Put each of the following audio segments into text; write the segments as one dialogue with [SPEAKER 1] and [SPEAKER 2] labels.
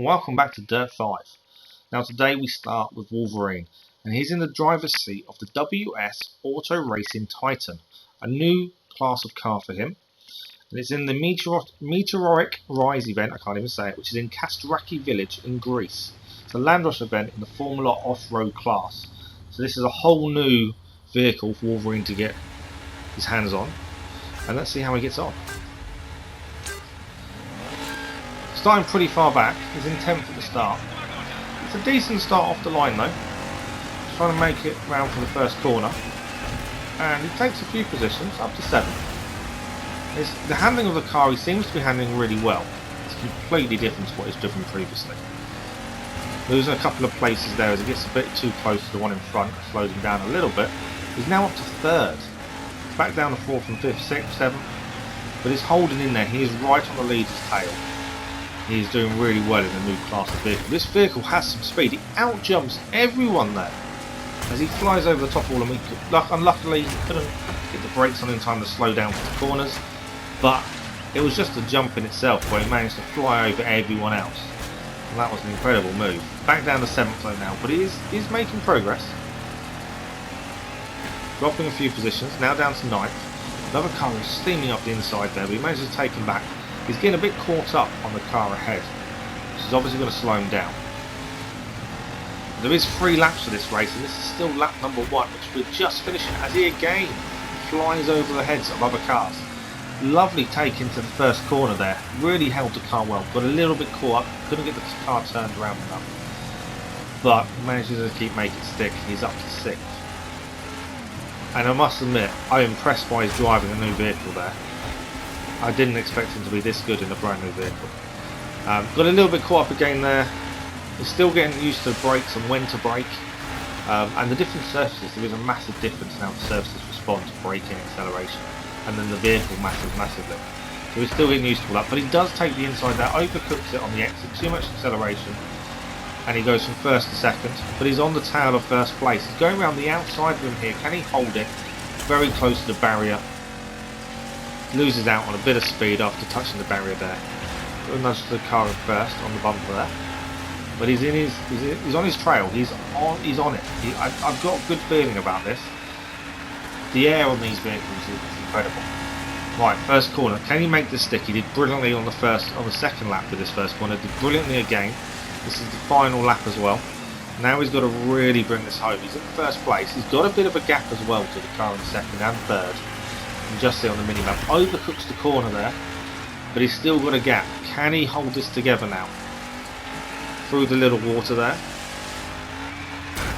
[SPEAKER 1] Welcome back to Dirt 5. Now today we start with Wolverine, and he's in the driver's seat of the WS Auto Racing Titan, a new class of car for him. And it's in the Meteoric Rise event, I can't even say it, which is in Kastraki Village in Greece. It's a land rush event in the Formula Off-Road class. So this is a whole new vehicle for Wolverine to get his hands on, and let's see how he gets on. Starting pretty far back, he's in 10th at the start. It's a decent start off the line though. He's trying to make it round for the first corner. And he takes a few positions, up to 7th. The handling of the car, he seems to be handling really well. It's completely different to what he's driven previously. Losing a couple of places there as he gets a bit too close to the one in front, slows him down a little bit. He's now up to 3rd. Back down to 4th and 5th, 6th, 7th. But he's holding in there, he is right on the leader's tail. He's doing really well in the new class of vehicle. This vehicle has some speed. He outjumps everyone there as he flies over the top of all of them. Unluckily, he couldn't get the brakes on in time to slow down for the corners, but it was just a jump in itself where he managed to fly over everyone else. And that was an incredible move. Back down to 7th though now, but he's making progress. Dropping a few positions, now down to 9th. Another car is steaming up the inside there, but he manages to take him back. He's getting a bit caught up on the car ahead, which is obviously going to slow him down. There is 3 laps for this race, and this is still lap number 1, which we're just finishing, as he again flies over the heads of other cars. Lovely take into the first corner there, really held the car well, got a little bit caught up, couldn't get the car turned around enough, but manages to keep making it stick. He's up to 6th. And I must admit, I'm impressed by his driving a new vehicle there. I didn't expect him to be this good in a brand new vehicle. Got a little bit caught up again there. He's still getting used to brakes and when to brake. And the different surfaces, there is a massive difference in how the surfaces respond to braking, acceleration. And then the vehicle matters massively. So he's still getting used to all that. But he does take the inside there, overcooks it on the exit, too much acceleration. And he goes from 1st to 2nd. But he's on the tail of 1st place. He's going around the outside of him here. Can he hold it? Very close to the barrier. Loses out on a bit of speed after touching the barrier there. Got a nudge to the car in 1st on the bumper there. But he's on his trail. He's on it. I've got a good feeling about this. The air on these vehicles is incredible. Right, first corner. Can he make this stick? He did brilliantly on the 2nd lap with this first corner. Did brilliantly again. This is the final lap as well. Now he's got to really bring this home. He's in 1st place. He's got a bit of a gap as well to the car in 2nd and 3rd. You can just see on the minimap. Overcooks the corner there, but he's still got a gap. Can he hold this together now? Through the little water there.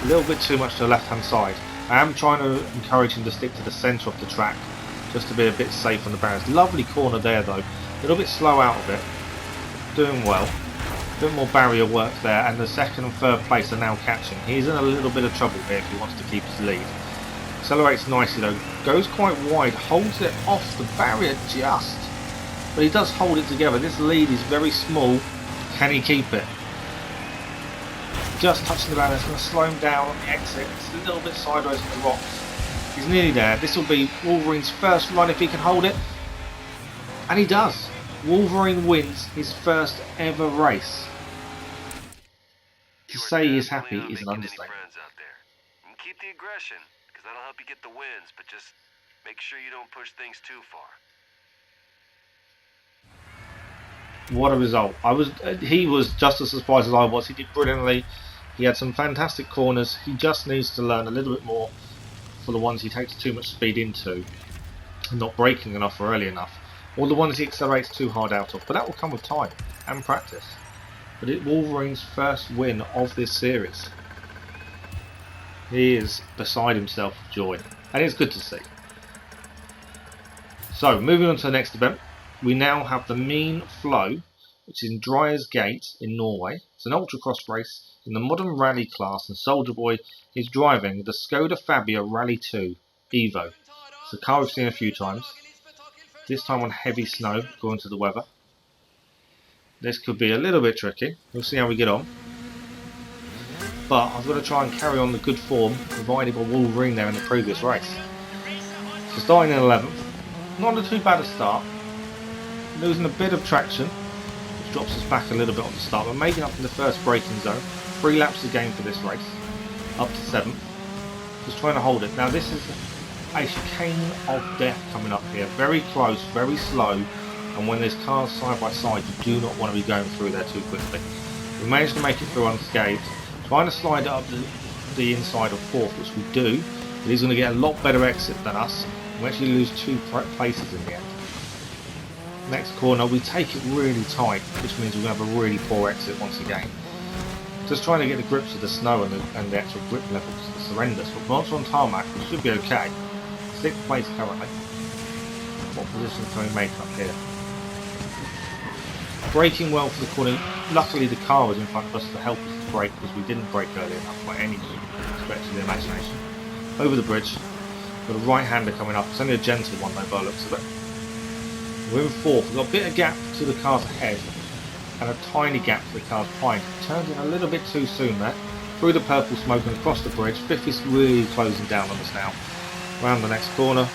[SPEAKER 1] A little bit too much to the left hand side. I am trying to encourage him to stick to the centre of the track, just to be a bit safe on the barriers. Lovely corner there though. A little bit slow out of it. Doing well. A bit more barrier work there, and the 2nd and 3rd place are now catching. He's in a little bit of trouble here if he wants to keep his lead. Accelerates nicely though, goes quite wide, holds it off the barrier just, but he does hold it together. This lead is very small. Can he keep it? Just touching the barrier, it's going to slow him down on the exit. It's a little bit sideways on the rocks. He's nearly there. This will be Wolverine's first run if he can hold it, and he does. Wolverine wins his first ever race. To say he is happy is an understatement.
[SPEAKER 2] Keep the aggression, because that'll help you get the wins, but just make sure you don't push things too far.
[SPEAKER 1] What a result. He was just as surprised as I was. He did brilliantly. He had some fantastic corners. He just needs to learn a little bit more for the ones he takes too much speed into and not braking enough or early enough, or the ones he accelerates too hard out of, but that will come with time and practice. But it's Wolverine's first win of this series. He is beside himself with joy, and it's good to see. So, moving on to the next event, we now have the Mean Flow, which is in Dreyers Gate in Norway. It's an ultracross race in the modern rally class, and Soldierboy is driving the Skoda Fabia Rally2 Evo. It's a car we've seen a few times, this time on heavy snow, according to the weather. This could be a little bit tricky. We'll see how we get on. But I've got to try and carry on the good form provided by Wolverine there in the previous race. So starting in 11th, not too bad a start. Losing a bit of traction, drops us back a little bit on the start. We're making up in the first braking zone. 3 laps a game for this race, up to 7th. Just trying to hold it. Now this is a chicane of death coming up here. Very close, very slow, and when there's cars side by side, you do not want to be going through there too quickly. We managed to make it through unscathed. Trying to slide it up the inside of 4th, which we do. But he's going to get a lot better exit than us. We actually lose 2 places in the end. Next corner, we take it really tight, which means we're going to have a really poor exit once again. Just trying to get the grips of the snow and the actual grip levels. It's horrendous. But once we're on tarmac, we should be okay. 6th place currently. What position can we make up here? Braking well for the corner. Luckily the car was in front of us to help us to brake, because we didn't brake early enough by any stretch of the imagination. Over the bridge. Got a right-hander coming up. It's only a gentle one though by the looks of it. We're in 4th. We've got a bit of gap to the cars ahead and a tiny gap to the cars behind. Turned in a little bit too soon there. Through the purple smoke and across the bridge. 5th is really closing down on us now. Round the next corner.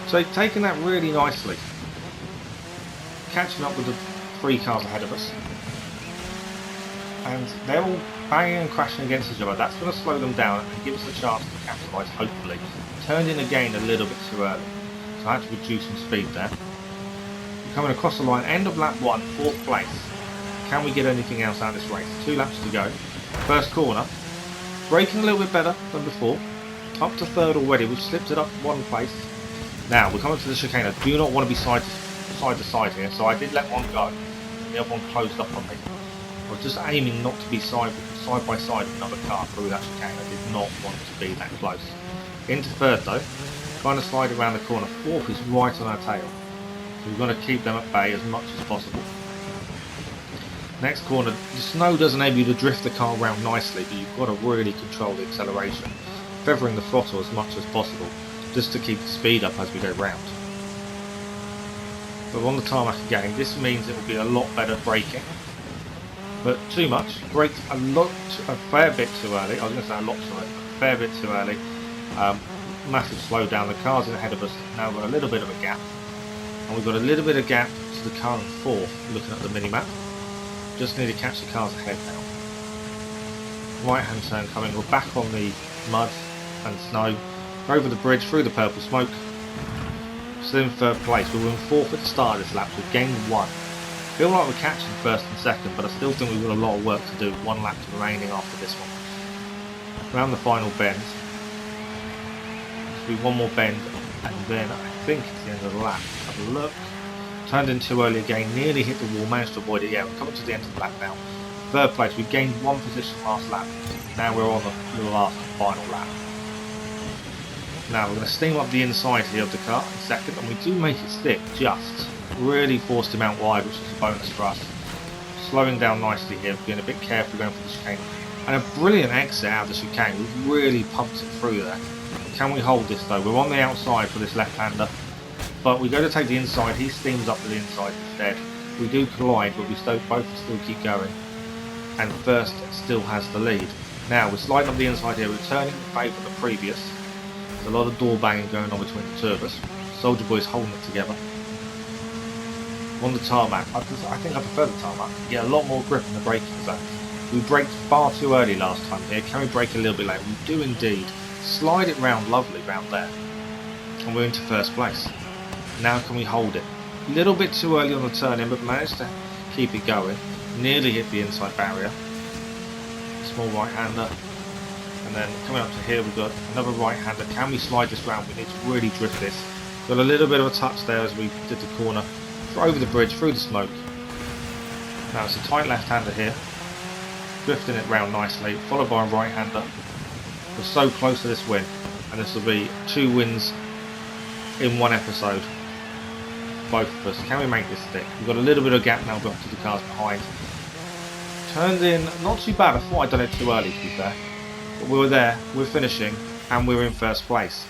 [SPEAKER 1] So taking that really nicely. Catching up with the 3 cars ahead of us. And they're all banging and crashing against each other. That's going to slow them down and give us a chance to capitalise, hopefully. Turned in again a little bit too early. So I had to reduce some speed there. Coming across the line, end of lap 1, 4th place. Can we get anything else out of this race? 2 laps to go. First corner. Braking a little bit better than before. Up to 3rd already. We've slipped it up 1 place. Now, we're coming to the chicane. I do not want to be side to side here, so I did let one go. The other one closed up on me. I was just aiming not to be side by side with another car through that chicane. I did not want to be that close. Into 3rd though. Trying to slide around the corner. 4th is right on our tail. We're going to keep them at bay as much as possible. Next corner, the snow does enable you to drift the car around nicely, but you've got to really control the acceleration, feathering the throttle as much as possible, just to keep the speed up as we go round. But on the tarmac again, this means it will be a lot better braking, but too much. Braked a fair bit too early. I was going to say a lot too early, a fair bit too early. Massive slowdown. The cars ahead of us now got a little bit of a gap. And we've got a little bit of gap to the car in 4th, looking at the mini-map. Just need to catch the cars ahead now. Right-hand turn coming, we're back on the mud and snow. Over the bridge, through the purple smoke. Still in 3rd place. We were in 4th at the start of this lap, we've gained 1. Feel like we're catching 1st and 2nd, but I still think we've got a lot of work to do. 1 lap remaining after this one. Around the final bend. Should be 1 more bend, and then I think it's the end of the lap. Have a look. Turned in too early again, nearly hit the wall, managed to avoid it. Yeah, we're coming to the end of the lap now. 3rd place, we gained 1 position last lap. Now we're on the last final lap. Now we're going to steam up the inside here of the car in 2nd, and we do make it stick, just. Really forced him out wide, which is a bonus for us. Slowing down nicely here, being a bit careful going for the chicane. And a brilliant exit out of the chicane, we've really pumped it through there. Can we hold this though? We're on the outside for this left-hander. But we go to take the inside, he steams up to the inside instead. We do collide, but we both still keep going. And 1st still has the lead. Now we're sliding up the inside here, returning the favour of the previous. There's a lot of door banging going on between the 2 of us. Soldierboy's holding it together. On the tarmac, I think I prefer the tarmac. You get a lot more grip in the braking zone. We braked far too early last time here. Can we brake a little bit later? We do indeed. Slide it round lovely round there. And we're into 1st place. Now can we hold it? A little bit too early on the turn in, but managed to keep it going. Nearly hit the inside barrier. Small right-hander. And then coming up to here we've got another right-hander. Can we slide this round? We need to really drift this. Got a little bit of a touch there as we did the corner. Over the bridge, through the smoke. Now it's a tight left-hander here. Drifting it round nicely. Followed by a right-hander. We're so close to this win. And this will be 2 wins in 1 episode. Both of us. Can we make this stick? We've got a little bit of gap now to the cars behind. Turned in, not too bad. I thought I'd done it too early to be fair. But we were there, we're finishing, and we're in 1st place.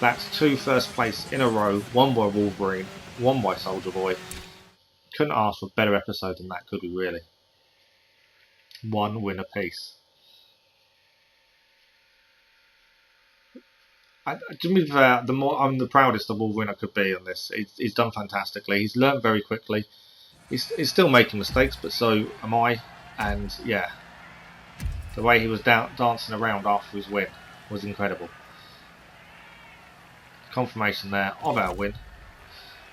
[SPEAKER 1] That's 2 1st place in a row. 1 by Wolverine, 1 by Soldierboy. Couldn't ask for a better episode than that, could we really? 1 win apiece. To be fair, I'm the proudest of Wolverine I could be on this. He's done fantastically. He's learnt very quickly. He's still making mistakes, but so am I. And yeah, the way he was dancing around after his win was incredible. Confirmation there of our win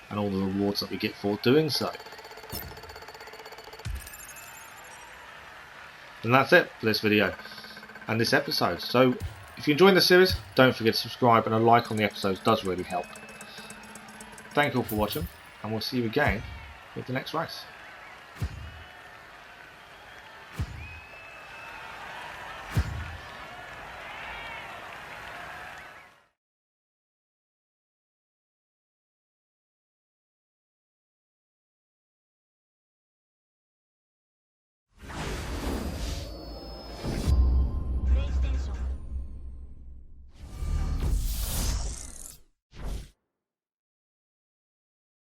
[SPEAKER 1] and all the rewards that we get for doing so. And that's it for this video and this episode. So if you're enjoying the series, don't forget to subscribe, and a like on the episodes does really help. Thank you all for watching, and we'll see you again with the next race.